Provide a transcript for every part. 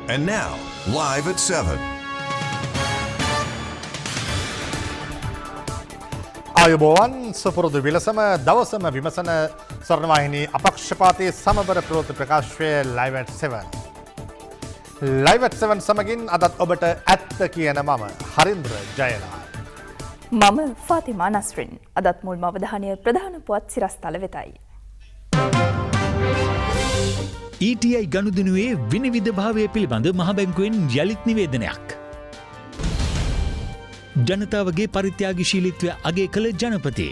And now, live at 7. ආයුබෝවන් සුපුරුදු විලසම දවසම විමසන ස්වර්ණවාහිනී අපක්ෂපාතී සමබර ප්‍රවෘත්ති ප්‍රකාශය Live at 7. Live at 7 සමගින් අදත් ඔබට ඇත්ත කියන මම හරින්ද්‍ර ජයලා. මම ෆාතිමා නස්රින්. අදත් මුල්ම අවධානය ප්‍රධාන පුවත් සිරස්තල වෙතයි. ETI ගනුදෙනුවේ විනිවිද භාවය පිළිබඳ මහ බැංකුවෙන් යළිත් නිවේදනයක්. ජනතාවගේ පරිත්‍යාගශීලීත්වය අගය කළ ජනපති.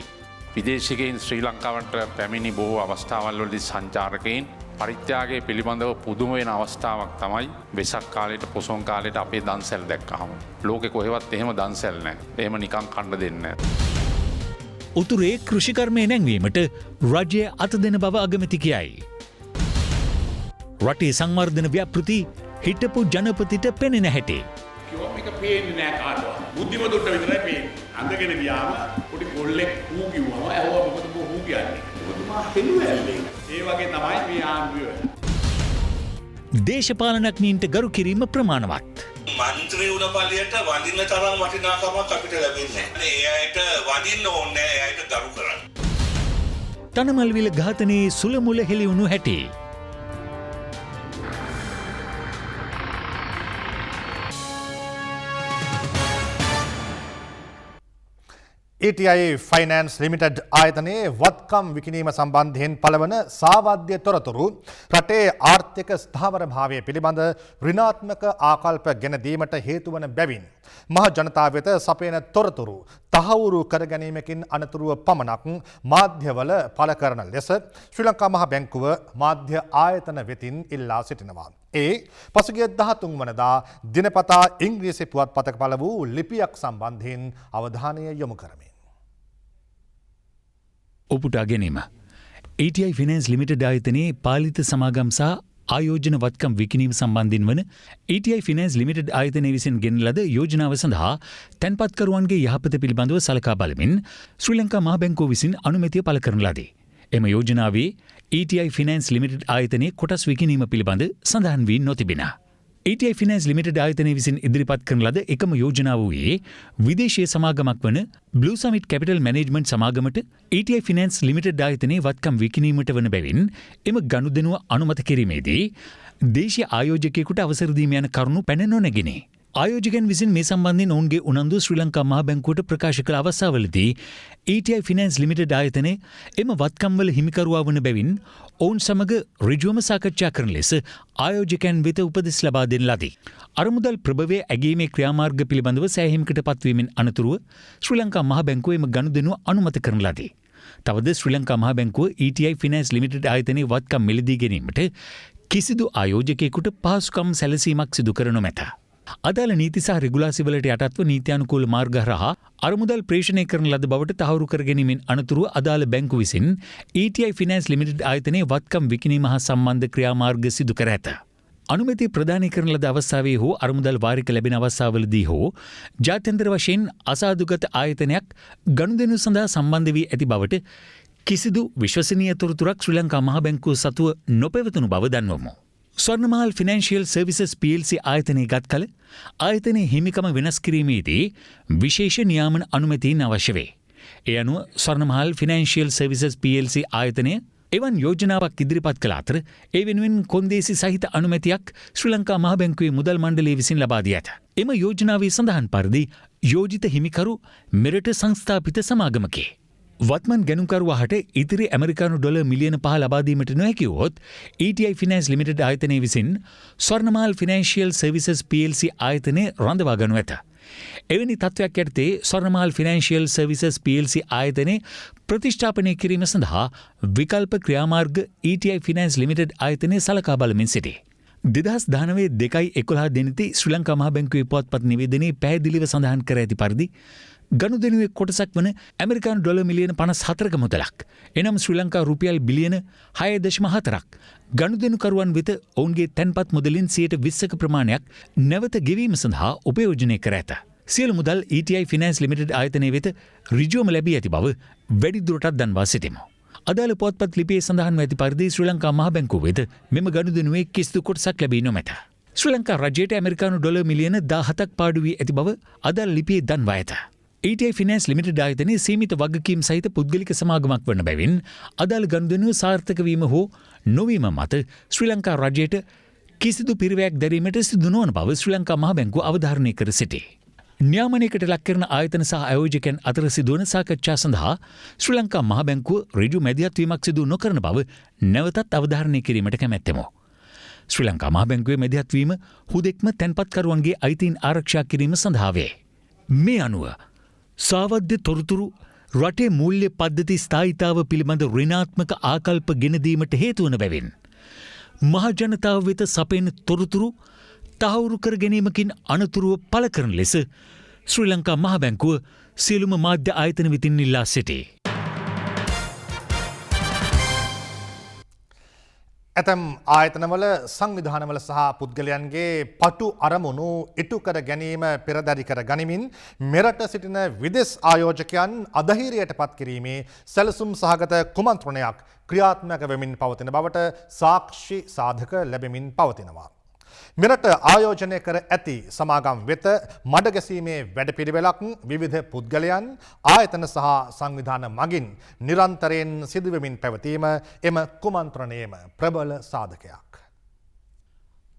විදේශිකයින් ශ්‍රී ලංකාවට පැමිණි බොහෝ අවස්ථාවල්වලදී සංචාරකයින් පරිත්‍යාගයේ පිළිබඳව පුදුම වෙන අවස්ථාවක් තමයි වෙසක් කාලයට පොසොන් කාලයට අපේ දන්සැල් දැක්කහම. ලෝකෙ කොහෙවත් එහෙම දන්සැල් නැහැ. එහෙම නිකන් කන්න දෙන්නේ නැහැ. උතුරේ කෘෂිකර්මය නැංවීමට රජය අත දෙන බව අගමැති කියයි. රටේ සංවර්ධන ව්‍යාපෘති හිටපු ජනපතිට පෙනෙන හැටි. කිව්වම එක පේන්නේ නෑ කාටවත්. බුද්ධිමතුන්ට විතරයි පේන්නේ. අඳගෙන ගියාම පොඩි කොල්ලෙක් හූ කිව්වම ඇහුවා මොකද හූ කියන්නේ. ඔබතුමා හෙළුවැල්ලේ. ඒ වගේ තමයි මේ ආණ්ඩුව. දේශපාලනඥයින්ට ගරු කිරීම ප්‍රමාණවත්. මන්ත්‍රී වුණ පළියට වඳින්න තරම් වටිනාකමක් අපිට ලැබෙන්නේ නැහැ. ඒ අයට වඳින්න ඕනේ නැහැ. ඒ අයට ගරු කරන්න. තනමල්විල ඝාතනයේ සුළමුල හෙළිවුණු හැටි. ETI ෆයිනෑන්ස් ලිමිටඩ් ආයතනයේ වත්කම් විකිණීම සම්බන්ධයෙන් පළවන සාවද්‍ය තොරතුරු රටේ ආර්ථික ස්ථාවර භාවය පිළිබඳ ඍණාත්මක ආකල්ප ගෙන දීමට හේතු වන බැවින් මහ ජනතාව වෙත සපයන තොරතුරු තහවුරු කර ගැනීමකින් අනතුරුව පමණක් මාධ්‍යවල පළ කරන ලෙස ශ්‍රී ලංකා මහ බැංකුව මාධ්‍ය ආයතන වෙතින් ඉල්ලා සිටිනවා. ඒ පසුගිය 13 වනදා දිනපතා ඉංග්‍රීසි පුවත්පතක පළ වූ ලිපියක් සම්බන්ධයෙන් අවධානය යොමු කරමි. ඔපුටා ගැනීම. ETI ෆිනෑන්ස් ලිමිටඩ් ආයතනයේ පාලිත සමාගම් සහ ආයෝජන වත්කම් විකිණීම සම්බන්ධයෙන් වන ETI ෆිනෑන්ස් ලිමිටඩ් ආයතනය විසින් ගෙන ලද යෝජනාව සඳහා තැන්පත්කරුවන්ගේ යහපත පිළිබඳව සලකා බලමින් ශ්‍රී ලංකා මහ බැංකුව විසින් අනුමැතිය පළ කරන ලදී. එම යෝජනාවේ ETI ෆිනෑන්ස් ලිමිටඩ් ආයතනයේ කොටස් විකිණීම පිළිබඳ සඳහන් වී නොතිබෙන. ETI ෆිනෑන්ස් ලිමිටඩ් ආයතනය විසින් ඉදිරිපත් කරන ලද එකම යෝජනාව වූයේ විදේශීය සමාගමක් වන බ්ලූ සමිට් කැපිටල් මැනේජ්මන්ට් සමාගමට ETI ෆිනෑන්ස් ලිමිටඩ් ආයතනයේ වත්කම් විකිණීමට වන බැවින් එම ගනුදෙනුව අනුමත කිරීමේදී දේශීය ආයෝජකයෙකුට අවසර දීම යන කරුණු පැන නොනැගිනේ. ආයෝජකයන් විසින් මේ සම්බන්ධයෙන් ඔවුන්ගේ උනන්දුව ශ්‍රී ලංකා මහ බැංකුවට ප්‍රකාශ කළ අවස්ථාවලදී ETI ෆිනෑන්ස් ලිමිටඩ් ආයතනය එම වත්කම්වල හිමිකරුවා වන බැවින් ඔවුන් සමග ඍජුවම සාකච්ඡා කරන ලෙස ආයෝජකයන් වෙත උපදෙස් ලබා දෙන ලදී. අරමුදල් ප්‍රභවයේ ඇගීමේ ක්‍රියාමාර්ග පිළිබඳව සෑහීමකට පත්වීමෙන් අනතුරුව ශ්‍රී ලංකා මහ බැංකුව එම ගනුදෙනුව අනුමත කරන ලදී. තවද ශ්‍රී ලංකා මහ බැංකුව ETI ෆිනෑන්ස් ලිමිටඩ් ආයතනයේ වත්කම් මිලදී ගැනීමට කිසිදු ආයෝජකයෙකුට පහසුකම් සැලසීමක් සිදු කර නොමැත. අදාළ නීති සහ රෙගුලාසිවලට යටත්ව නීත්‍යානුකූල මාර්ග හරහා අරමුදල් ප්‍රේෂණය කරන ලද බවට තහවුරු කර ගැනීමෙන් අනතුරුව අදාළ බැංකු විසින් ETI ෆිනෑන්ස් ලිමිටඩ් ආයතනයේ වත්කම් විකිණීම හා සම්බන්ධ ක්‍රියාමාර්ග සිදු කර ඇත. අනුමැතිය ප්‍රදානය කරන ලද අවස්ථාවේ හෝ අරමුදල් වාරික ලැබෙන අවස්ථාවලදී හෝ ජාත්‍යන්තර වශයෙන් අසාධුගත ආයතනයක් ගනුදෙනු සඳහා සම්බන්ධ වී ඇති බවට කිසිදු විශ්වසනීය තොරතුරක් ශ්‍රී ලංකා මහ බැංකුව සතුව නොපැවතුණු බව දන්වමු. ස්වර්ණමහල් ෆිනෑන්ෂියල් සර්විසස් PLC ආයතනයේ ගත් කල ආයතනයේ හිමිකම වෙනස් කිරීමේදී විශේෂ නියාමන අනුමැතීන් අවශ්‍ය වේ. ඒ අනුව ස්වර්ණමහල් ෆිනෑන්ෂියල් සර්විසස් PLC ආයතනය එවන් යෝජනාවක් ඉදිරිපත් කළ අතර ඒ වෙනුවෙන් කොන්දේසි සහිත අනුමැතියක් ශ්‍රී ලංකා මහ බැංකුවේ මුදල් මණ්ඩලය විසින් ලබා දී ඇත. එම යෝජනාවේ සඳහන් පරිදි යෝජිත හිමිකරු මෙරට සංස්ථාපිත සමාගමකි. වත්මන් ගැනුම්කරුවාට ඉතිරි ඇමරිකානු ඩොලර් මිලියන 5 ලබා දීමට නොහැකි වුවොත් ETI ෆිනෑන්ස් ලිමිටඩ් ආයතනය විසින් ස්වර්ණමහල් ෆිනෑන්ෂියල් සර්විසස් PLC ආයතනය රඳවා ගනු ඇත. එවැනි තත්ත්වයක් යටතේ ස්වර්ණමහල් ෆිනෑන්ෂියල් සර්විසස් PLC ආයතනය ප්‍රතිෂ්ඨාපනය කිරීම සඳහා විකල්ප ක්‍රියාමාර්ග ETI ෆිනෑන්ස් ලිමිටඩ් ආයතනය සලකා බලමින් සිටී. 2019 දිනති ශ්‍රී ලංකා මහ බැංකුවේ පුවත්පත් නිවේදනයේ පැහැදිලිව සඳහන් කර ඇති පරිදි ගනුදෙනුවේ කොටසක් වන ඇමරිකානු ඩොලර් මිලියන 54ක මුදලක් එනම් ශ්‍රී ලංකා රුපියල් බිලියන 6.4ක් ගනුදෙනුකරුවන් වෙත ඔවුන්ගේ තැන්පත් මුදලින් 20% ප්‍රමාණයක් නැවත ගෙවීම සඳහා උපයෝජනය කර ඇත. සියලු මුදල් ETI ෆිනෑන්ස් ලිමිටඩ් ආයතනය වෙත ඍජුවම ලැබී ඇති බව වැඩිදුරටත් දන්වා සිටිමු. අදාළ පුවත්පත් ලිපියේ සඳහන්ව ඇති පරිදි ශ්‍රී ලංකා මහ බැංකුව වෙත මෙම ගනුදෙනුවේ කිසිදු කොටසක් ලැබී නොමැත. ශ්‍රී ලංකා රජයට ඇමරිකානු ඩොලර් මිලියන 17ක් පාඩු වී ඇති බව අදාළ ලිපියේ දන්වා ඇත. ATI ෆිනෑන්ස් ලිමිටඩ් ආයතනයේ සීමිත වගකීම් සහිත පුද්ගලික සමාගමක් වන බැවින් අදාළ ගනුදෙනුව සාර්ථක වීම හෝ නොවීම මත ශ්‍රී ලංකා රජයට කිසිදු පිරිවැයක් දැරීමට සිදු නොවන බව ශ්‍රී ලංකා මහ බැංකුව අවධාරණය කර සිටී. න්‍යාමනයකට ලක් කරන ආයතන සහ ආයෝජකයන් අතර සිදුවන සාකච්ඡා සඳහා ශ්‍රී ලංකා මහ බැංකුව ඍජු මැදිහත් වීමක් සිදු නොකරන බව නැවතත් අවධාරණය කිරීමට කැමැත්තෙමු. ශ්‍රී ලංකා මහ බැංකුවේ මැදිහත් වීම හුදෙක්ම තැන්පත්කරුවන්ගේ අයිතීන් ආරක්ෂා කිරීම සඳහා වේ. මේ අනුව සාවද්‍ය තොරතුරු රටේ මූල්‍ය පද්ධති ස්ථායීතාව පිළිබඳ ඍණාත්මක ආකල්ප ගෙනදීමට හේතුවන බැවින් මහජනතාව වෙත සපයන තොරතුරු තහවුරු කර ගැනීමකින් අනතුරුව පළ කරන ලෙස ශ්‍රී ලංකා මහ බැංකුව සියලුම මාධ්‍ය ආයතන වෙතින් ඉල්ලා සිටී. ඇතැම් ආයතනවල සංවිධානවල සහ පුද්ගලයන්ගේ පටු අරමුණු ඉටු කර ගැනීම පෙරදරි කර ගනිමින් මෙරට සිටින විදෙස් ආයෝජකයන් අධෛර්යයට පත් කිරීමේ සැලසුම් සහගත කුමන්ත්‍රණයක් ක්‍රියාත්මක වෙමින් පවතින බවට සාක්ෂි සාධක ලැබෙමින් පවතිනවා. මෙරට ආයෝජනය කර ඇති සමාගම් වෙත මඩගැසීමේ වැඩපිළිවෙලක් විවිධ පුද්ගලයන් ආයතන සහ සංවිධාන මගින් නිරන්තරයෙන් සිදුවෙමින් පැවතීම එම කුමන්ත්‍රණයේම ප්‍රබල සාධකයක්.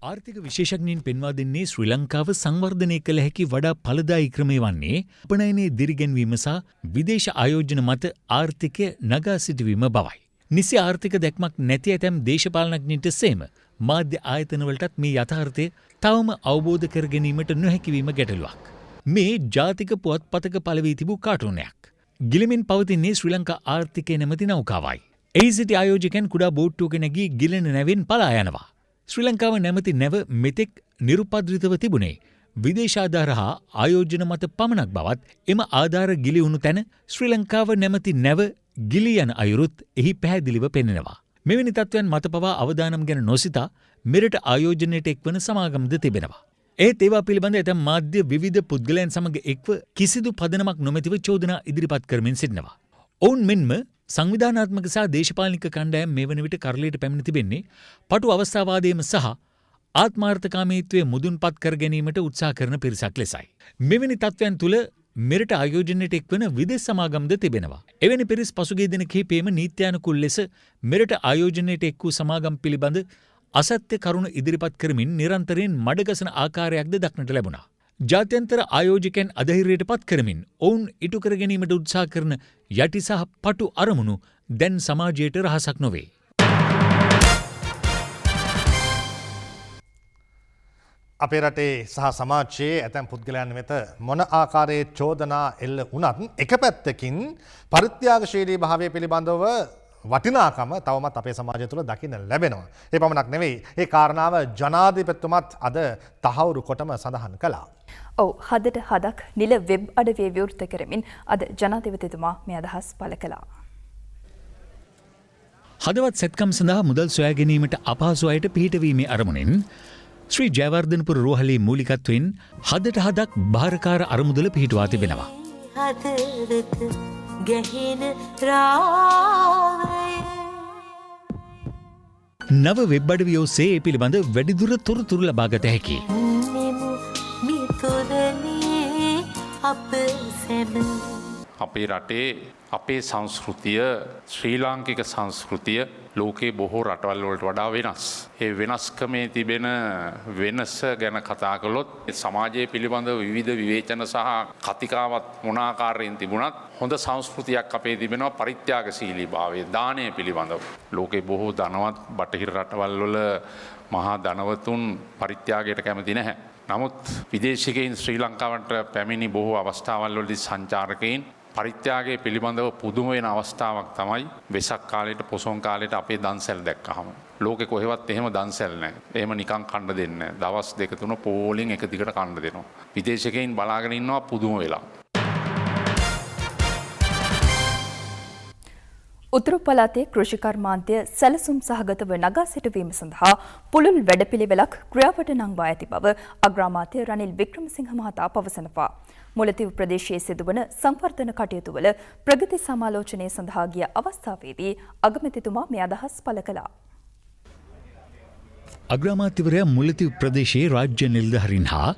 ආර්ථික විශේෂඥයින් පෙන්වා දෙන්නේ ශ්‍රී ලංකාව සංවර්ධනය කළ හැකි වඩා ඵලදායී ක්‍රමය වන්නේ අපනයනයේ දිරිගැන්වීම සහ විදේශ ආයෝජන මත ආර්ථිකය නගා සිටුවීම බවයි. නිසි ආර්ථික දැක්මක් නැති ඇතැම් දේශපාලනඥයින්ට සේම මාධ්‍ය ආයතනවලටත් මේ යථාර්ථය තවම අවබෝධ කර ගැනීමට නොහැකිවීම ගැටලුවක්. මේ ජාතික පුවත්පතක පළවී තිබූ කාටුනයක්. ගිලමින් පවතින්නේ ශ්‍රී ලංකා ආර්ථිකය නැමැති නෞකාවයි. එහි සිටි ආයෝජකයන් කුඩා බෝට්ටුවක නැගී ගිලෙන නැවෙන් පලා යනවා. ශ්‍රී ලංකාව නැමැති නැව මෙතෙක් නිරුපද්‍රිතව තිබුණේ විදේශාධාර හා ආයෝජන මත පමණක් බවත් එම ආධාර ගිලිහුණු තැන ශ්‍රී ලංකාව නැමැති නැව ගිලී යන අයුරුත් එහි පැහැදිලිව පෙනෙනවා. මෙවැනි තත්ත්වයන් මත පවා අවදානම් ගැන නොසිතා මෙරට ආයෝජනයට එක්වන සමාගම්ද තිබෙනවා. ඒත් ඒවා පිළිබඳ ඇතැම් මාධ්‍ය විවිධ පුද්ගලයන් සමග එක්ව කිසිදු පදනමක් නොමැතිව චෝදනා ඉදිරිපත් කරමින් සිටිනවා. ඔවුන් මෙන්ම සංවිධානාත්මක සහ දේශපාලනික කණ්ඩායම් මේ වන විට කරලියට පැමිණ තිබෙන්නේ පටු අවස්ථාවාදයේම සහ ආත්මාර්ථකාමීත්වයේ මුදුන්පත් කර ගැනීමට උත්සාහ කරන පිරිසක් ලෙසයි. මෙවැනි තත්ත්වයන් තුළ මෙරට ආයෝජනයට එක්වන විදෙස් සමාගම්ද තිබෙනවා. එවැනි පිරිස් පසුගිය දින කිහිපෙම නීත්‍යානුකූල ලෙස මෙරට ආයෝජනයට එක් වූ සමාගම් පිළිබඳ අසත්‍ය කරුණු ඉදිරිපත් කරමින් නිරන්තරයෙන් මඩගසන ආකාරයක්ද දක්නට ලැබුණා. ජාත්‍යන්තර ආයෝජකයන් අධෛර්යයට පත් කරමින් ඔවුන් ඉටු කර ගැනීමට උත්සාහ කරන යටි සහ පටු අරමුණු දැන් සමාජයට රහසක් නොවේ. අපේ රටේ සහ සමාජයේ ඇතැම් පුද්ගලයන් වෙත මොන ආකාරයේ චෝදනා එල්ල වුණත් එක පැත්තකින් පරිත්‍යාගශීලී භාවය පිළිබඳව වටිනාකම තවමත් අපේ සමාජය තුළ දකින්න ලැබෙනවා. ඒ පමණක් නෙවෙයි. ඒ කාරණාව ජනාධිපතිතුමත් අද තහවුරු කොටම සඳහන් කළා. ඔව් හදට හදක් නිල වෙබ් අඩවිය විවෘත කරමින් අද ජනාධිපතිතුමා මේ අදහස් පළ කළා. හදවත් සැත්කම් සඳහා මුදල් සොයා ගැනීමට අපහසු අයට පිහිටවීමේ අරමුණින් ශ්‍රී ජයවර්ධනපුර රෝහලේ මූලිකත්වයෙන් හදට හදක් භාරකාර අරමුදල පිහිටුවා තිබෙනවා. නව වෙබ් අඩවිය ඔස්සේ ඒ පිළිබඳ වැඩිදුර තොරතුරු ලබාගත හැකි. අපේ රටේ අපේ සංස්කෘතිය ශ්‍රී ලාංකික සංස්කෘතිය ලෝකයේ බොහෝ රටවල් වලට වඩා වෙනස්. ඒ වෙනස්කමේ තිබෙන වෙනස ගැන කතා කළොත් සමාජයේ පිළිබඳ විවිධ විවේචන සහ කතිකාවත් මොන ආකාරයෙන් තිබුණත් හොඳ සංස්කෘතියක් අපේ තිබෙනවා පරිත්‍යාගශීලී භාවය දානය පිළිබඳව. ලෝකයේ බොහෝ ධනවත් බටහිර රටවල් වල මහා ධනවතුන් පරිත්‍යාගයට කැමති නැහැ. නමුත් විදේශිකයින් ශ්‍රී ලංකාවට පැමිණි බොහෝ අවස්ථාවල් වලදී සංචාරකයින් පරිත්‍යාගයේ පිළිබඳව පුදුම වෙන අවස්ථාවක් තමයි වෙසක් කාලේට පොසොන් කාලේට අපේ දන්සැල් දැක්කහම. ලෝකෙ කොහෙවත් එහෙම දන්සැල් නැහැ. එහෙම නිකන් කන්න දෙන්නේ නැහැ. දවස් දෙක තුන පෝලිං එක දිගට කන්න දෙනවා. විදේශිකයින් බලාගෙන ඉන්නවා පුදුම වෙලා. උතුරු පළාතේ කෘෂි කර්මාන්තය සැලසුම් සහගතව නගා සිටුවීම සඳහා පුළුල් වැඩපිළිවෙලක් ක්‍රියාවට නංවා ඇති බව අග්‍රාමාත්‍ය රනිල් වික්‍රමසිංහ මහතා පවසනවා. මුලතිව් ප්‍රදේශයේ සිදුවන සංවර්ධන කටයුතු වල ප්‍රගති සමාලෝචනය සඳහා ගිය අවස්ථාවේදී අගමැතිතුමා මේ අදහස් පළ කළා. අග්‍රාමාත්‍යවරයා මුලතිව් ප්‍රදේශයේ රාජ්‍ය නිලධාරීන් හා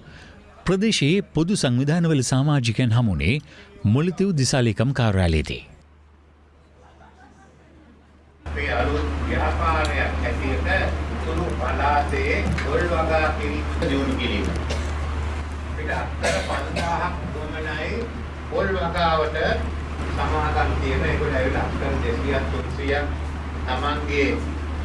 ප්‍රදේශයේ පොදු සංවිධානවල සමාජිකයන් හමුනේ මුලතිව් දිසාලේකම් කාර්යාලයේදී. අපේ අලුත් ව්‍යාපාරයක් ඇටියට උතුරු පළාතේ ගොල් වගා කිරිත් දියුණු කිරීම. අපිට අත්තර 5000ක් වමනයි ගොල් වගාවට සමාගම් තියෙන ඒගොල්ලෝ ඇවිල්ලා අත්තර 200ක් 300ක් තමන්ගේ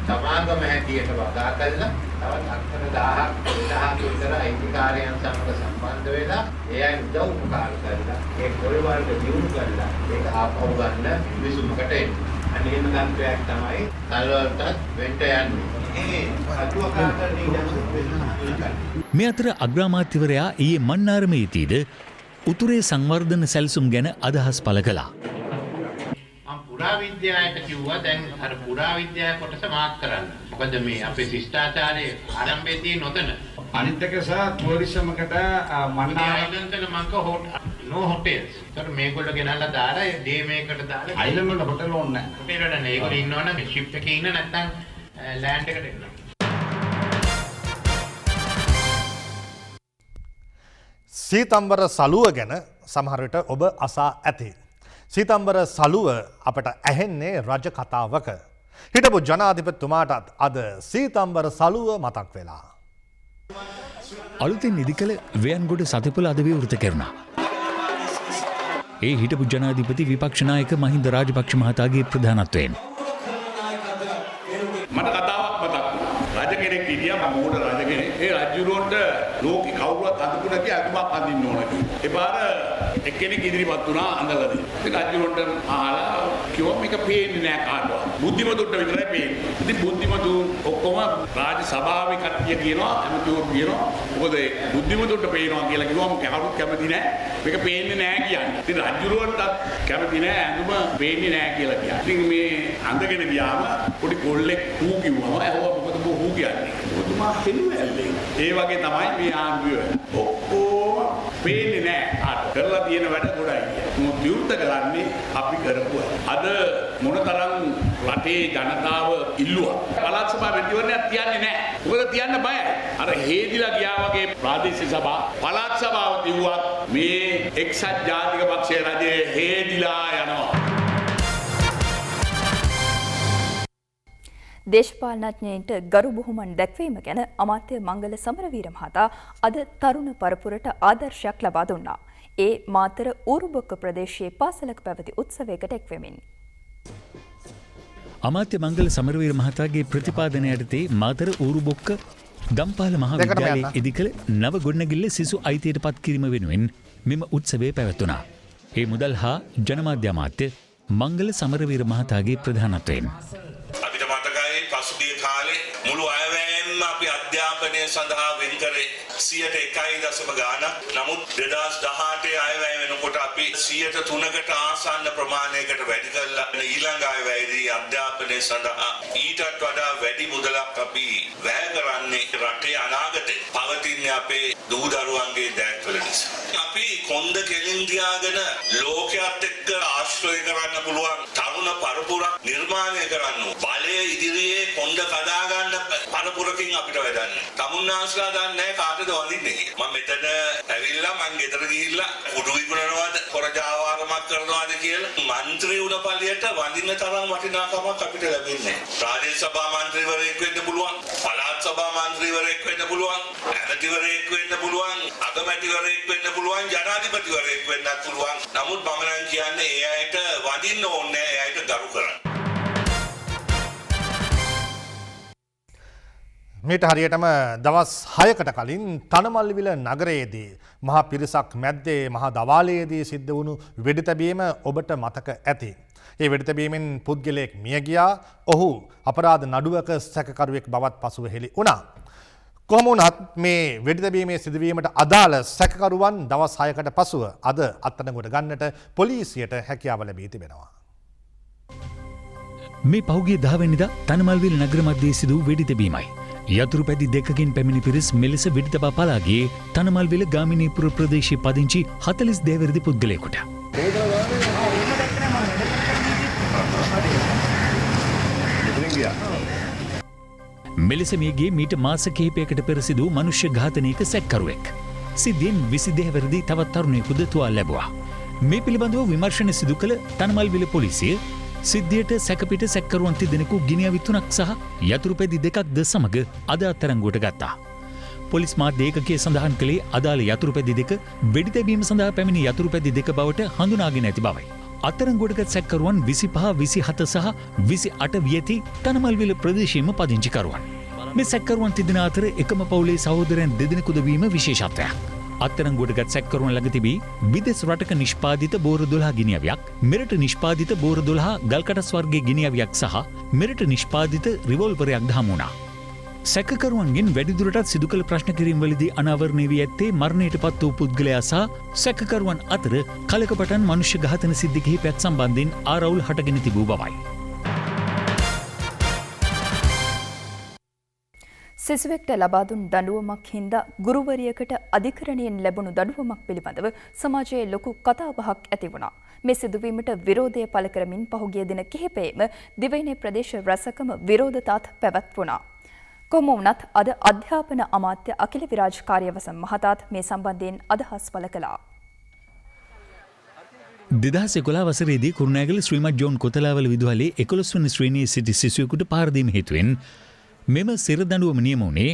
සමාගම හැටියට වගා කළා. තවත් අත්තර 1000ක් 2000ක් විතර අයිතිකාරයන් සමග සම්බන්ධ වෙලා ඒ අය උදව් උපකාර කරලා ඒ ගොල් වර්ග දියුණු කරලා ඒක ආපහු ගන්න විසුමකට එන්නේ. අනේම තත්වයක් තමයි කල්වලටත් වෙන්න යන්නේ. මේ අතර අග්‍රාමාත්‍යවරයා ඊයේ මන්නාරමේදීද උතුරේ සංවර්ධන සැලසුම් ගැන අදහස් පළ කළා. මම පුරා විද්‍යාවට කිව්වා දැන් අර පුරා විද්‍යාව කොටස මාක් කරන්න. මොකද මේ අපේ ශිෂ්ටාචාරයේ ආරම්භයේදී නොතන අනිත් එක සහ ටුවරිසම්කට මන්නාරමේදීන මංක no hotels. ඒතර මේගොල්ලෝ ගෙනල්ලා දාලා ඒ ඩේ මේකට දාලා අයිලන්ඩ් වල හොටල් ඕනේ නැහැ. හොටෙල් වල නේ ඒගොල්ලෝ ඉන්නවනම් මේ ෂිප් එකේ ඉන්න නැත්නම් ලෑන්ඩ් එකට එන්න. සීතම්බර සලුව ගැන සමහර විට ඔබ අසා ඇති. සීතම්බර සලුව අපට ඇහෙන්නේ රජ කතාවක. හිටපු ජනාධිපතිතුමාටත් අද සීතම්බර සලුව මතක් වෙලා. අලුතින් ඉදිකළ වයන්ගොඩ සතිපොළ අද විවෘත කෙරුණා. ඒ හිටපු ජනාධිපති විපක්ෂ නායක මහින්ද රාජපක්ෂ මහතාගේ ප්‍රධානත්වයෙන් මට කතාවක් මතක් වුණා. රජ කෙනෙක් හිටියා මම මෝඩ රජ කෙනෙක්. ඒ රජුරොන්ට ලෝකේ කවුරුවත් අඳපු නැති අඳුමක් අඳින්න ඕන කිව්වා. ඒ පාර එක්කෙනෙක් ඉදිරිපත් වුණා අඳලා දෙන්න. ඒ රජුරොන්ට අහලා කිව්වා මේක පේන්නේ නෑ කාටවත්. බුද්ධිමතුන්ට විතරයි පේන්නේ. ඉතින් බුද්ධිමතු ඔක්කොම රාජ සභාවේ කට්ටිය කියනවා අමතුරු කියනවා. මොකද බුද්ධිමතුන්ට පේනවා කියලා කිව්වම කවුරුත් කැමති නෑ. මේක පේන්නේ නෑ කියන්නේ. ඉතින් රජුරොන්ටත් කැමති නෑ අඳුම පේන්නේ නෑ කියලා කියනවා. ඉතින් මේ අඳගෙන ගියාම පොඩි කොල්ලෙක් හූ කිව්වම ඇහුවා මොකද හූ කියන්නේ. ඔබතුමා හෙළුවැල්ලේ. ඒ වගේ තමයි මේ ආණ්ඩුව. ඔක්කොම පේන්නේ නෑ. අර කරලා තියෙන වැඩ ගොඩයි. මොකද විවෘත කරන්නේ අපි කරපුවා. අද මොනතරම් රටේ ජනතාව ඉල්ලුවා. පළාත් සභා මැතිවරණයක් තියන්නේ නෑ. මොකද තියන්න බයයි. අර හේදිලා ගියා වගේ ප්‍රාදේශීය සභා පළාත් සභාව තිව්වත් මේ එක්සත් ජාතික පක්ෂයේ රජේ හේදිලා යනවා. දේශපාලනඥයින්ට ගරු බුහුමන් දැක්වීම ගැන අමාත්‍ය මංගල සමරවීර මහතා අද තරුණ පරපුරට ආදර්ශයක් ලබා දුන්නා. ඒ මාතර ඌරුබොක්ක ප්‍රදේශයේ පාසලක පැවති උත්සවයකට එක්වෙමින්. අමාත්‍ය මංගල සමරවීර මහතාගේ ප්‍රතිපාදනය යටතේ මාතර ඌරුබොක්ක ගම්පාල මහාවිද්‍යාලයේ ඉදිකළ නව ගොඩනැගිල්ල සිසු අයිතියට පත් කිරීම වෙනුවෙන් මෙම උත්සවය පැවැත්වුණා. ඒ මුදල් හා ජනමාධ්‍ය අමාත්‍ය මංගල සමරවීර මහතාගේ ප්‍රධානත්වයෙන්. අපිට මතකයි පසුගිය කාලේ මුළු අයවැයෙන්ම අපි අධ්‍යාපනය සඳහා වෙන් කරේ 101.1 ගාණක්. නමුත් 2018 අයවැය වෙනකොට අපි 3%කට ආසන්න ප්‍රමාණයකට වැඩි කරලා ඊළඟ අයවැයේදී අධ්‍යාපනය සඳහා ඊටත් වඩා වැඩි මුදලක් අපි වැය කරන්නේ රටේ අනාගතේ පවතින අපේ දූ දරුවන්ගේ දැක්වල නිසා. අපි කොන්ද කෙලින් තියාගෙන ලෝකයට එක්ක ආශ්‍රය කරන්න පුළුවන් තරුණ පරපුරක් නිර්මාණය කරන්න. බලය ඉදිරියේ කොන්ද කඩා ගන්න පරපුරකින් අපිට වැඩන්නේ. තමුන්නාස්ලා දන්නේ කාටද වඳින්නේ කියලා. මම මෙතන ඇවිල්ලා මං ගෙදර ගිහිල්ලා කුඩු විකුණනවාද කොරජාවාරමක් කරනවාද කියලා മന്ത്രി වුණ පළියට වඳින්න තරම් වටිනාකමක් අපිට ලැබෙන්නේ නැහැ. ප්‍රාදේශ සභා മന്ത്രിවරයෙක් වෙන්න පුළුවන්, පළාත් සභා മന്ത്രിවරයෙක් වෙන්න පුළුවන්, ඇමතිවරයෙක් වෙන්න පුළුවන්, අගමැතිවරයෙක් වෙන්න පුළුවන්, ජනාධිපතිවරයෙක් වෙන්නත් පුළුවන්. නමුත් මම නම් කියන්නේ ඒ අයට වඳින්න ඕනේ නැහැ, ඒ අයට ගරු කරන්න. මීට හරියටම දවස් 6කට කලින් තනමල්විල නගරයේදී මහා පිරිසක් මැද්දේ මහා දවාලයේදී සිද්ධ වුණු වෙඩිතැබීම ඔබට මතක ඇති. ඒ වෙඩිතැබීමෙන් පුද්ගලයෙක් මිය ගියා. ඔහු අපරාධ නඩුවක සැකකරුවෙක් බවත් පසුව හෙළි වුණා. කොහොම වුණත් මේ වෙඩිතැබීමේ සිදුවීමට අදාළ සැකකරුවන් දවස් 6කට පසුව අද අත්අඩංගුවට ගන්නට පොලිසියට හැකියාව ලැබී තිබෙනවා. මේ පහුගිය 10 වෙනිදා තනමල්විල නගර මැදේ සිදු වූ වෙඩිතැබීමයි. යතුරු පැදි දෙකකින් පැමිණි පිරිස් මෙලෙස වෙඩිතබා පලා ගියේ තනමල්විල ගාමිණීපුර ප්‍රදේශයේ පදිංචි 42 වැනි පුද්ගලයෙකුට. මෙලෙස මියගේ මීට මාස කිහිපයකට පෙර සිදු මනුෂ්‍ය ඝාතනයක සැකකරුවෙක්. සිද්ධියෙන් 22 වැරදි තවත් තරුණයෙකුද තුවාල ලැබුවා. මේ පිළිබඳව විමර්ශන සිදු කළ තනමල්විල පොලිසිය සිද්ධියට සැකපිට සැකකරුවන් තිදෙනෙකු ගිනිඅවි 3ක් සහ යතුරු පැදි 2ක්ද සමග අද අත්අඩංගුවට ගත්තා. පොලිස් මාධ්‍ය ඒකකයේ සඳහන් කළේ අදාළ යතුරු පැදි 2 වෙඩි තැබීම සඳහා පැමිණි යතුරු පැදි 2 බවට හඳුනාගෙන ඇති බවයි. අත්අඩංගුවටගත් සැකකරුවන් 25, 27 සහ 28 වියති තනමල්විල ප්‍රදේශයේම පදිංචිකරුවන්. මේ සැකකරුවන් තිදෙන අතර එකම පවුලේ සහෝදරයන් දෙදෙනෙකුද වීම විශේෂත්වයක්. අත්අඩංගුවටගත් සැකකරුවන් ළඟ තිබී විදෙස් රටක නිෂ්පාදිත බෝර 12 ගිනිඅවියක්, මෙරට නිෂ්පාදිත බෝර 12 ගල්කටස් වර්ගයේ ගිනිඅවියක් සහ මෙරට නිෂ්පාදිත රිවෝල්වරයක් හමු වුණා. සැකකරුවන්ගෙන් වැඩිදුරටත් සිදු කළ ප්‍රශ්න කිරීම්වලදී අනාවරණය වී ඇත්තේ මරණයට පත් වූ පුද්ගලයා සහ සැකකරුවන් අතර කලකපටන් මනුෂ්‍ය ඝාතන සිද්ධි කිහිපයක් සම්බන්ධයෙන් ආරවුල් හටගෙන තිබූ බවයි. සිසුවෙක්ට ලබා දුන් දඬුවමක් හින්දා ගුරුවරියකට අධිකරණයෙන් ලැබුණු දඬුවමක් පිළිබඳව සමාජයේ ලොකු කතාබහක් ඇති වුණා. මේ සිදුවීමට විරෝධය පළ කරමින් පහුගිය දින කිහිපයේම දිවයිනේ ප්‍රදේශ රැසකම විරෝධතාත් පැවැත්වුණා. කොහොම වුණත් අද අධ්‍යාපන අමාත්‍ය අකිල විරාජ් කාර්යවසම් මහතාත් මේ සම්බන්ධයෙන් අදහස් පළ කළා. 2011 වසරේදී කුරුණෑගල ශ්‍රීමත් ජෝන් කොතලාවල විදුහලේ 11 වන ශ්‍රේණියේ සිටි සිසුවෙකුට පාර දීම හේතුවෙන් මෙම සිර දඬුවම නියම වුණේ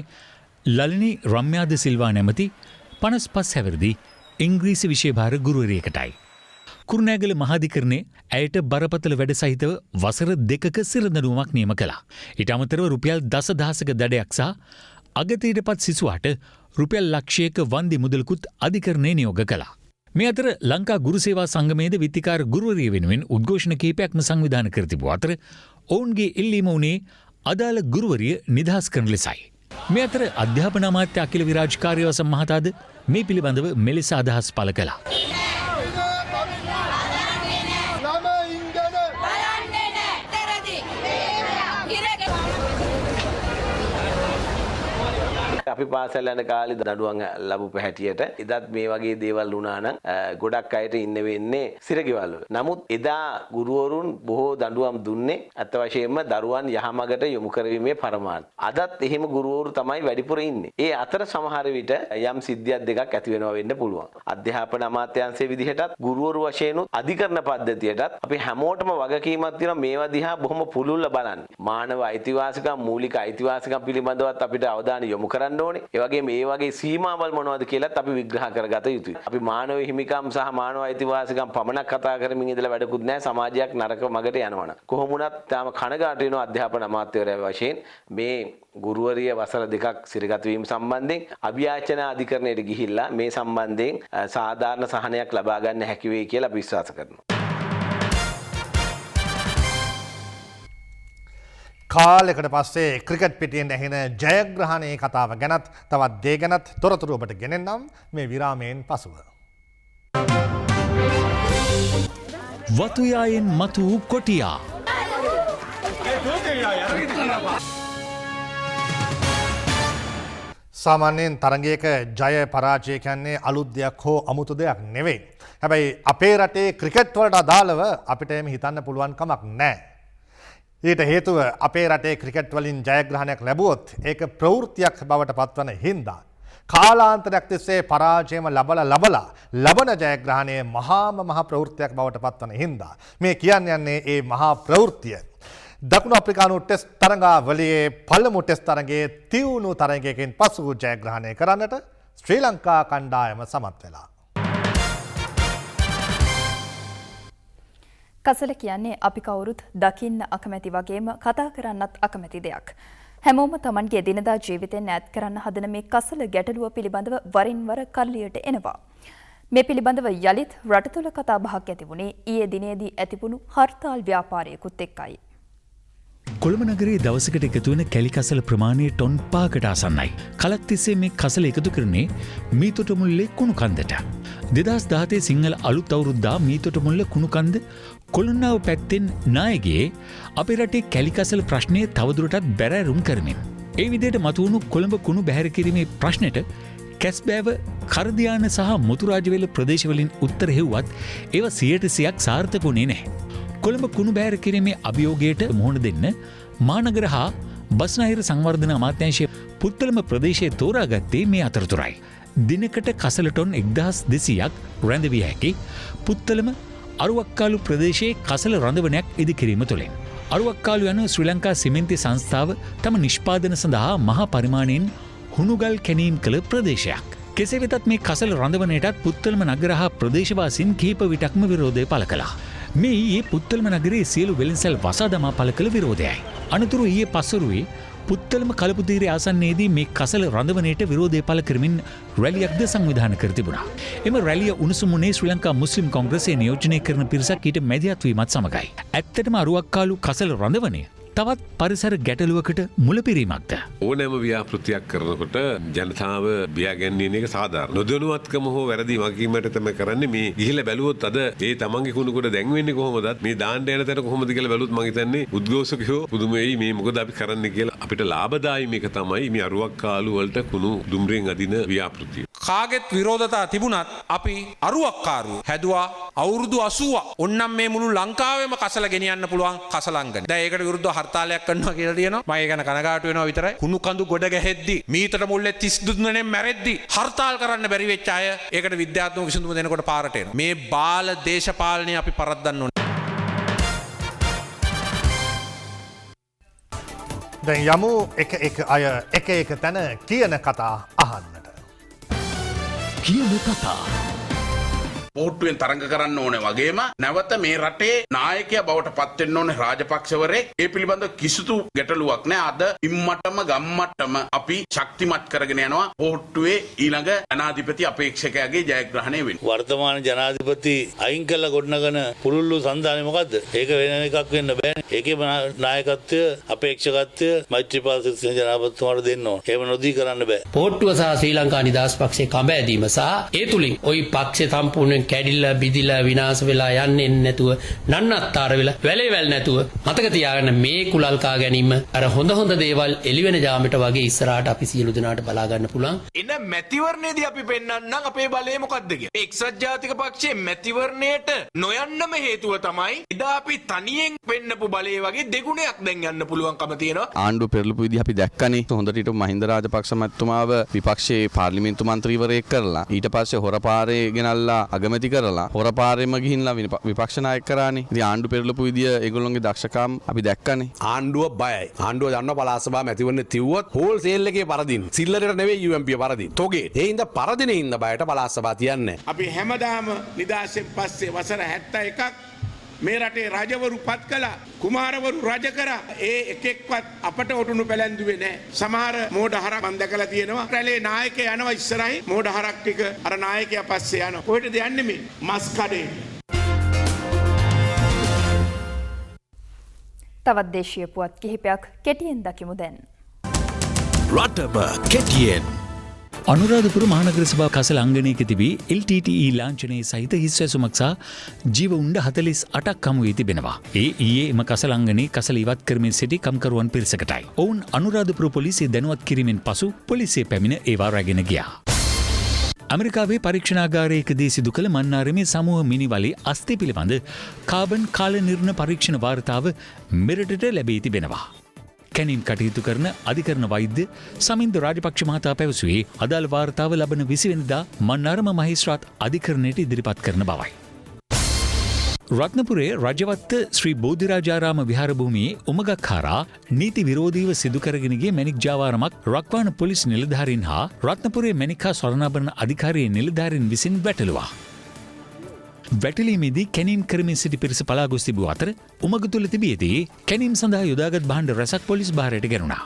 ලලිනී රම්‍යාද සිල්වා නැමැති 55 හැවිරිදි ඉංග්‍රීසි විෂය භාර ගුරුවරියකටයි. කුරුණෑගල මහාධිකරණයේ ඇයට බරපතල වැඩ සහිතව වසර 2ක සිර දඬුවමක් නියම කළා. ඊට අමතරව රුපියල් දසදහසක දඩයක් සහ අගතියටපත් සිසුවාට රුපියල් ලක්ෂයක වන්දි මුදලකුත් අධිකරණය නියෝග කළා. මේ අතර ලංකා ගුරු සේවා සංගමයේද විත්තිකාර ගුරුවරිය වෙනුවෙන් උද්ඝෝෂණ කිහිපයක්ම සංවිධානය කර තිබූ අතර ඔවුන්ගේ ඉල්ලීම වුණේ අදාළ ගුරුවරිය නිදහස් කරන ලෙසයි. මේ අතර අධ්‍යාපන අමාත්‍ය අකිල විරාජ් කාර්යවසම් මහතාද මේ පිළිබඳව මෙලෙස අදහස් පළ කළා. අපි පාසල් යන කාලේ දඩුවම් ලැබුපු හැටියට එදත් මේ වගේ දේවල් වුණා නම් ගොඩක් අයට ඉන්න වෙන්නේ සිරගෙවල් වල. නමුත් එදා ගුරුවරුන් බොහෝ දඬුවම් දුන්නේ අත් වශයෙන්ම දරුවන් යහමගට යොමු කරවීමේ පරමාර්ථය. අදත් එහෙම ගුරුවරු තමයි වැඩිපුර ඉන්නේ. ඒ අතර සමහර විට යම් සිද්ධියක් දෙකක් ඇති වෙනවා වෙන්න පුළුවන්. අධ්‍යාපන අමාත්‍යාංශයේ විදිහටත් ගුරුවරු වශයෙන් අධිකරණ පද්ධතියටත් අපි හැමෝටම වගකීමක් තියෙනවා මේවා දිහා බොහොම පුළුල්ව බලන්න. මානව අයිතිවාසිකම්, මූලික අයිතිවාසිකම් පිළිබඳවත් අපිට අවධානය යොමු කරන්න ඕනේ. ඒ වගේම මේ වගේ සීමාවල් මොනවද කියලාත් අපි විග්‍රහ කරගත යුතුයි. අපි මානව හිමිකම් සහ මානව අයිතිවාසිකම් පමණක් කතා කරමින් ඉඳලා වැඩකුත් නැහැ. සමාජයක් නරක මගට යනවනම්. කොහොම වුණත් තාම කනගාටු වෙනවා අධ්‍යාපන අමාත්‍යවරයා වශයෙන් මේ ගුරුවරිය වසර 2ක් සිරගත වීම සම්බන්ධයෙන් අභියාචනා අධිකරණයට ගිහිල්ලා මේ සම්බන්ධයෙන් සාධාරණ සහනයක් ලබා ගන්න හැකි වෙයි කියලා අපි විශ්වාස කරනවා. කාලෙකට පස්සේ ක්‍රිකට් පිටියෙන් ඇහෙන ජයග්‍රහණයේ කතාව ගැනත් තවත් දේ ගැනත් තොරතුරු ඔබට ගෙනෙන්නම් මේ විරාමයෙන් පසුව. වතුයායෙන් මතු වූ කොටියා. සාමාන්‍යයෙන් තරගයක ජය පරාජය කියන්නේ අලුත් දෙයක් හෝ අමුතු දෙයක් නෙවෙයි. හැබැයි අපේ රටේ ක්‍රිකට් වලට අදාළව අපිට එහෙම හිතන්න පුළුවන් කමක් නැහැ. ඊට හේතුව අපේ රටේ ක්‍රිකට් වලින් ජයග්‍රහණයක් ලැබුවොත් ඒක ප්‍රවෘත්තියක් බවට පත්වන හින්දා කාලාන්තරයක් තිස්සේ පරාජයම ලබන ජයග්‍රහණය මහා ප්‍රවෘත්තියක් බවට පත්වන හින්දා මේ යන්නේ ඒ මහා ප්‍රවෘත්තිය දකුණු අප්‍රිකානු ටෙස්ට් තරඟාවලියේ පළමු ටෙස්ට් තරගයේ තියුණු තරගයකින් පසු ජයග්‍රහණය කරන්නට ශ්‍රී ලංකා කණ්ඩායම සමත් වෙලා. කසල කියන්නේ අපි කවුරුත් දකින්න අකමැති වගේම කතා කරන්නත් අකමැති දෙයක්. හැමෝම Tamanගේ දිනදා ජීවිතෙන් ඈත් කරන්න හදන මේ කසල ගැටලුව පිළිබඳව වරින් වර කල්ලියට එනවා. මේ පිළිබඳව යලිත් රට තුළ කතා බහක් ඇති වුණේ ඊයේ දිනේදී ඇතිවුණු හර්තාල් ව්‍යාපාරයකුත් එක්කයි. කොළඹ නගරයේ දවසකට එකතු වෙන කැලි කසල ප්‍රමාණය ටොන් 5කට ආසන්නයි. කලක් තිස්සේ මේ කසල එකතු කරන්නේ මීතොටමුල්ලේ කුණු කන්දට. 2017 සිංහල අලුත් අවුරුද්දා මීතොටමුල්ල කුණු කන්ද කොළොන්නාව පැත්තෙන් නායකයේ අපේ රටේ කැලි කසල ප්‍රශ්නය තවදුරටත් බැරෑරුම් කරමින්. ඒ විදිහට මතුවුණු කොළඹ කුණු බැහැර කිරීමේ ප්‍රශ්නෙට කැස්බෑව කරදියාන සහ මුතුරාජවැල ප්‍රදේශවලින් උත්තර හෙව්වත් ඒවා 100% සාර්ථක වුණේ නැහැ. කොළඹ කුණු බැහැර කිරීමේ අභියෝගයට මුහුණ දෙන්න මානගර හා බස්නාහිර සංවර්ධන අමාත්‍යංශය පුත්තලම ප්‍රදේශයේ තෝරාගත්තේ මේ අතරතුරයි. දිනකට කසල ටොන් 1200ක් රැඳවිය හැකි පුත්තලම අරුවක්කාලු ප්‍රදේශයේ කසල රඳවනයක් ඉදිකිරීම තුළින්. අරුවක්කාලු යන ශ්‍රී ලංකා සිමෙන්ති සංස්ථාව තම නිෂ්පාදන සඳහා මහා පරිමාණයෙන් හුණුගල් කැනීම් කළ ප්‍රදේශයක්. කෙසේ වෙතත් මේ කසල රඳවනයටත් පුත්තලම නගර හා ප්‍රදේශවාසීන් කිහිප විටක්ම විරෝධය පළ කළා. මේ ඊයේ පුත්තලම නගරයේ සියලු වෙළඳසැල් වසා දමා පළ කළ විරෝධයයි. අනතුරු ඊයේ පස්වරුවේ පුත්තලම කලපුතීරය ආසන්නයේදී මේ කසල රඳවනයට විරෝධය පළ කරමින් රැලියක්ද සංවිධානය කර තිබුණා. එම රැලිය උණුසුමුනේ ශ්‍රී ලංකා මුස්ලිම් කොංග්‍රසයේ නියෝජනය කරන පිරිසක් ඊට මැදිහත් වීමත් සමගයි. ඇත්තටම අරුවක්කාලු කසල රඳවනය තවත් පරිසර ගැටලුවකට මුලපිරීමක්ද. ඕනෑම ව්‍යාපෘතියක් කරනකොට ජනතාව බියාගැන්වීම එක සාධාරණ. නොදැනුවත්කම හෝ වැරදි වගකීමට තමයි කරන්නේ. මේ ගිහිල්ලා බැලුවොත් අද ඒ තමන්ගේ කුණුකොට දැන් වෙන්නේ කොහොමදත් මේ දාන්න යන තැන කොහොමද කියලා බැලුවොත් මම හිතන්නේ උද්ඝෝෂකයෝ පුදුම වෙයි මේ මොකද අපි කරන්නේ කියලා. අපිට ලාභදායී මේක තමයි මේ අරුවක්කාලු වලට කුණු දුම්රියෙන් අදින ව්‍යාපෘතිය. කාගෙත් විරෝධතා තිබුණත් අපි අරුවක්කාරුව හැදුවා අවුරුදු 80 ඔන්නම් මේ මුළු ලංකාවෙම කසල ගෙනියන්න පුළුවන් කසලංගන. දැන් ඒකට විරුද්ධව හර්තාලයක් කරනවා කියලා තියෙනවා. මම ඒක ගැන කනගාටු වෙනවා විතරයි. කුණු කඳු ගොඩ ගැහෙද්දි මීතර මුල්ලේ 32 දෙනෙක් මැරෙද්දි හර්තාල් කරන්න බැරි වෙච්ච අය ඒකට විද්‍යාත්මක විසඳුම දෙනකොට පාරට එනවා. මේ බාල දේශපාලනය අපි පරද්දන්න ඕනේ. දැන් යමු එක අය එක තැන කියන කතා අහන්නට. කියන කතා පොට්ටුවෙන් තරඟ කරන්න ඕනේ වගේම නැවත මේ රටේ නායකයා බවට පත් වෙන්න ඕනේ රාජපක්ෂවරයෙක්. ඒ පිළිබඳව කිසිදු ගැටලුවක් නැහැ. අද ඉම්මටම ගම්මටම අපි ශක්තිමත් කරගෙන යනවා පොට්ටුවේ ඊළඟ ජනාධිපති අපේක්ෂකයාගේ ජයග්‍රහණය වෙන්න. වර්තමාන ජනාධිපති අයින් කළ ගොඩනගන පුරුල්ලු සන්ධානය මොකද්ද? ඒක වෙන එකක් වෙන්න බෑනේ. ඒකේ නායකත්වය අපේක්ෂකත්වය මෛත්‍රීපාල සිරිසේන ජනාධිපතිතුමාට දෙන්න ඕන. ඒව නොදී කරන්න බෑ. පොට්ටුව සහ ශ්‍රී ලංකා නිදහස් පක්ෂයේ කඹෑදීම සහ ඒ තුලින් ওই පක්ෂේ සම්පූර්ණයෙන් කැඩිලා බිදිලා විනාශ වෙලා යන්නේ නැතුව නන්නත්තර වෙලා වැලේවල් නැතුව මතක තියාගන්න මේ කුලල් කා ගැනීම අර හොඳ දේවල් එළිවෙන ජාමයට වගේ ඉස්සරහට අපි සියලු දෙනාට බලා ගන්න පුළුවන්. එන මැතිවරණයේදී අපි පෙන්වන්නම් අපේ බලය මොකක්ද කියලා. එක්සත් ජාතික පක්ෂයේ මැතිවරණයට නොයන්නම හේතුව තමයි එදා අපි තනියෙන් පෙන්නපු බලය වගේ දෙගුණයක් දැන් යන්න පුළුවන්කම තියෙනවා. ආණ්ඩුව පෙරළපු විදිහ අපි දැක්කනේ. හොඳට ඊට මහින්ද රාජපක්ෂ මැතිතුමාව විපක්ෂයේ පාර්ලිමේන්තු මන්ත්‍රීවරයෙක් කරලා ඊට පස්සේ හොරපාරේ ගෙනල්ලා අගමැති කරලා හොරපාරෙම ගිහින්ලා විපක්ෂ නායක කරානේ. ඉතින් ආණ්ඩුව පෙරළපු විදිය ඒගොල්ලොන්ගේ දක්ෂකම් අපි දැක්කනේ. ආණ්ඩුව බයයි. ආණ්ඩුව දන්නවා පළාත් සභාව මැතිවරණ තිව්වොත් හෝල් සේල් එකේ පරදින්න. සිල්ලරට නෙවෙයි UMP පරදින්න. තොගේ. ඒ හින්දා පරදිනේ හින්දා බයට පළාත් සභාව තියන්නේ. අපි හැමදාම නිදාසෙන් පස්සේ වසර 71ක් මේ රටේ රජවරු පත් කළා. කුමාරවරු රජ කරා. ඒ එකෙක්වත් අපට ඔටුනු පැලැන්දුවේ නැහැ. සමහර මෝඩ හරක් මම දැකලා තියෙනවා. රැළේ නායකයා යනවා ඉස්සරහින් මෝඩ හරක් ටික අර නායකයා පස්සේ යනවා. කොහෙටද යන්නේ මේ? මස් කඩේ. තවත් දේශීය පුවත් කිහිපයක් කෙටියෙන් දකිමු දැන්. රටම කෙටියෙන් අනුරාධපුර මහනගර සභා කසල අංගණයක තිබී LTTE ලාංඡනයේ සහිත හිස්වැසුමක් සහ ජීව උණ්ඩ 48ක් හමු වී තිබෙනවා. ඊයේ එම කසල අංගණයේ කසල ඉවත් කරමින් සිටි කම්කරුවන් පිරිසකටයි. ඔවුන් අනුරාධපුර පොලිසිය දැනුවත් කිරීමෙන් පසු පොලිසිය පැමිණ ඒවා රැගෙන ගියා. ඇමරිකාවේ පරීක්ෂණාගාරයකදී සිදු කළ මන්නාරමේ සමූහ මිනිවලේ අස්ථි පිළිබඳ කාබන් කාල නිර්ණ පරීක්ෂණ වාර්තාව මෙරටට ලැබී තිබෙනවා. කැනීම් කටයුතු කරන අධිකරණ වෛද්‍ය සමින්ද රාජපක්ෂ මහතා පැවසුවේ අදාළ වාර්තාව ලබන 20 වෙනිදා මන්නාරම මහේස්ත්‍රාත් අධිකරණයට ඉදිරිපත් කරන බවයි. රත්නපුරේ රජවත්ත ශ්‍රී බෝධිරාජාරාම විහාර භූමියේ උමගක් හරහා නීති විරෝධීව සිදු කරගෙන ගිය මැණික් ජාවාරමක් රක්වාන පොලිස් නිලධාරීන් හා රත්නපුරේ මැණික් හා ස්වර්ණාභරණ අධිකාරියේ නිලධාරීන් විසින් වැටළුවා. වැටලීමේදී කැනීම් කරමින් සිටි පිරිස පලා ගොස් තිබූ අතර උමග තුළ තිබියදී කැනීම් සඳහා යොදාගත් භාණ්ඩ රැසක් පොලිස් භාරයට ගැනුණා.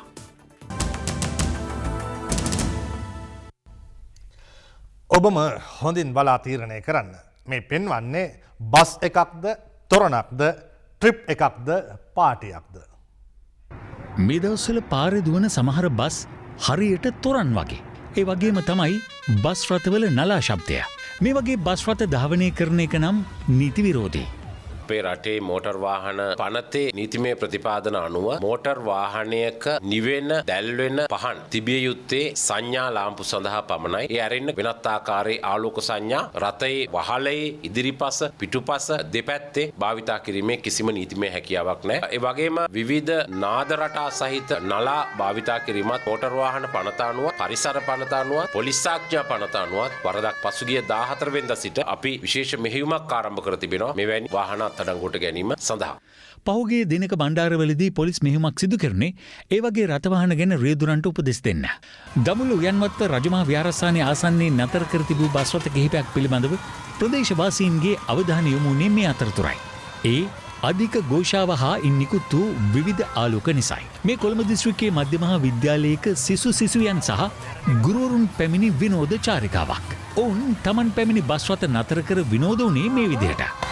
ඔබම හොඳින් බලා තීරණය කරන්න. මේ පෙන්වන්නේ බස් එකක්ද තොරණක්ද ට්‍රිප් එකක්ද පාටියක්ද. මේ දවස්වල පාරේ දුවන සමහර බස් හරියට තොරන් වගේ. ඒ වගේම තමයි බස් රථවල නලා ශබ්දය. මේ වගේ බස් රථ ධාවනය කරන එක නම් නීති විරෝධී. අපේ රටේ මෝටර් වාහන පනතේ නීතිමය ප්‍රතිපාදන අනුව මෝටර් වාහනයක නිවෙන දැල්වෙන පහන් තිබිය යුත්තේ සංඥා ලාම්පු සඳහා පමණයි. ඒ ඇරෙන්න වෙනත් ආකාරයේ ආලෝක සංඥා රථයේ වහලේ ඉදිරිපස පිටුපස දෙපැත්තේ භාවිතා කිරීමේ කිසිම නීතිමය හැකියාවක් නැහැ. ඒ වගේම විවිධ නාද රටා සහිත නලා භාවිතා කිරීමත් මෝටර් වාහන පනත අනුව පරිසර පනත අනුව පොලිස් ආඥා පනත අනුව වරදක් පසුගිය 14 වෙනිදා සිට අපි විශේෂ මෙහෙයුමක් ආරම්භ කර තිබෙනවා මෙවැනි වාහන අත්අඩංගුවට ගැනීම සඳහා. පහුගිය දිනක බණ්ඩාරවලදී පොලිස් මෙහෙයුමක් සිදු කරන්නේ ඒ වගේ රථවාහන ගැන රියදුරන්ට උපදෙස් දෙන්න. දඹුල්ල උයන්වත්ත රජමහා විහාරස්ථානයේ ආසන්නයේ නතර කර තිබූ බස් රථ කිහිපයක් පිළිබඳව ප්‍රදේශවාසීන්ගේ අවධානය යොමු වුණේ මේ අතරතුරයි. ඒ අධික ഘോഷාව හා ඉන් නිකුත් වූ විවිධ ආලෝක නිසායි. මේ කොළඹ දිස්ත්‍රික්කයේ මධ්‍ය මහා විද්‍යාලයක සිසුයන් සහ ගුරුවරුන් පැමිණි විනෝද චාරිකාවක්. ඔවුන් තමන් පැමිණි බස් රථ නතර කර විනෝද වුණේ මේ විදිහට.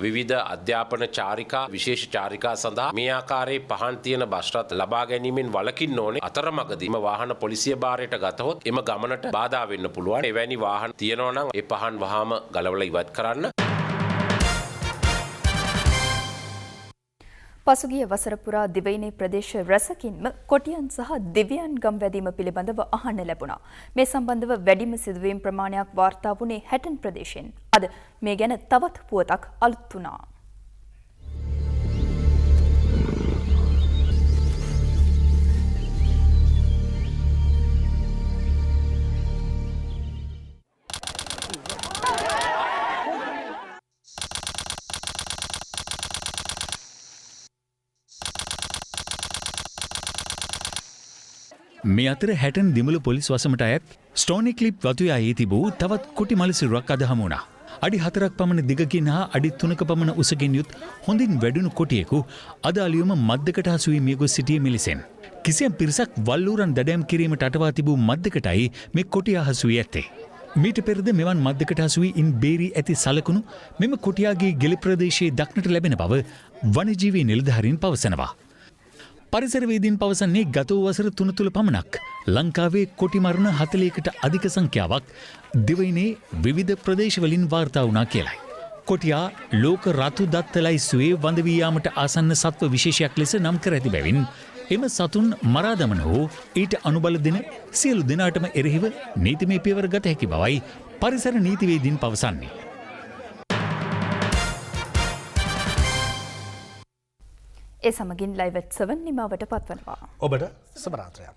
විවිධ අධ්‍යාපන චාරිකා විශේෂ චාරිකා සඳහා මේ ආකාරයේ පහන් තියෙන බස් රථ ලබා ගැනීමෙන් වළකින්න ඕනේ. අතරමඟදීම වාහන පොලිසිය බාරයට ගතහොත් එම ගමනට බාධා වෙන්න පුළුවන්. එවැනි වාහන තියෙනවා නම් ඒ පහන් වහාම ගලවලා ඉවත් කරන්න. පසුගිය වසර පුරා දිවයිනේ ප්‍රදේශ රැසකින්ම කොටියන් සහ දිව්‍යයන් ගම් වැදීම පිළිබඳව අහන්න ලැබුණා. මේ සම්බන්ධව වැඩිම සිදුවීම් ප්‍රමාණයක් වාර්තා වුණේ හැටන් ප්‍රදේශයෙන්. අද මේ ගැන තවත් පුවතක් අලුත් වුණා. මේ අතර හැටන් දිමුල පොලිස් වසමට අයත් ස්ටෝනි ක්ලිප් වතුයායේ තිබූ තවත් කුටි මලසිරුවක් අද හමු වුණා. අඩි 4ක් පමණ දිගකින් හා අඩි 3ක පමණ උසකින් යුත් හොඳින් වැඩුණු කොටියෙකු අද අලියුම මද්දකට හසු වී මිය ගොස් සිටියේ මෙලෙසෙන්. කිසියම් පිරිසක් වල්ලූරන් දඩයම් කිරීමට අටවා තිබූ මද්දකටයි මේ කොටියා හසු වී ඇත්තේ. මීට පෙරද මෙවන් මද්දකට හසු වී ඉන් බේරී ඇති සලකුණු මෙම කොටියාගේ ගෙලි ප්‍රදේශයේ දක්නට ලැබෙන බව වනජීවී නිලධාරීන් පවසනවා. පරිසරවේදීන් පවසන්නේ ගත වූ වසර 3 තුල පමණක් ලංකාවේ කොටි මරණ 40කට අධික සංඛ්‍යාවක් දිවයිනේ විවිධ ප්‍රදේශවලින් වාර්තා වුණා කියලයි. කොටියා ලෝක රතු දත්තලයිසුවේ වඳ වී යාමට ආසන්න සත්ව විශේෂයක් ලෙස නම් කර ඇති බැවින් එම සතුන් මරා දමන හෝ ඊට අනුබල දෙන සියලු දෙනාටම එරෙහිව නීතිමය පියවර ගත හැකි බවයි පරිසර නීතිවේදීන් පවසන්නේ. ඒ සමගින් ලයිව් at 7 නිමාවට පත්වනවා. ඔබට සුබ රාත්‍රියක්.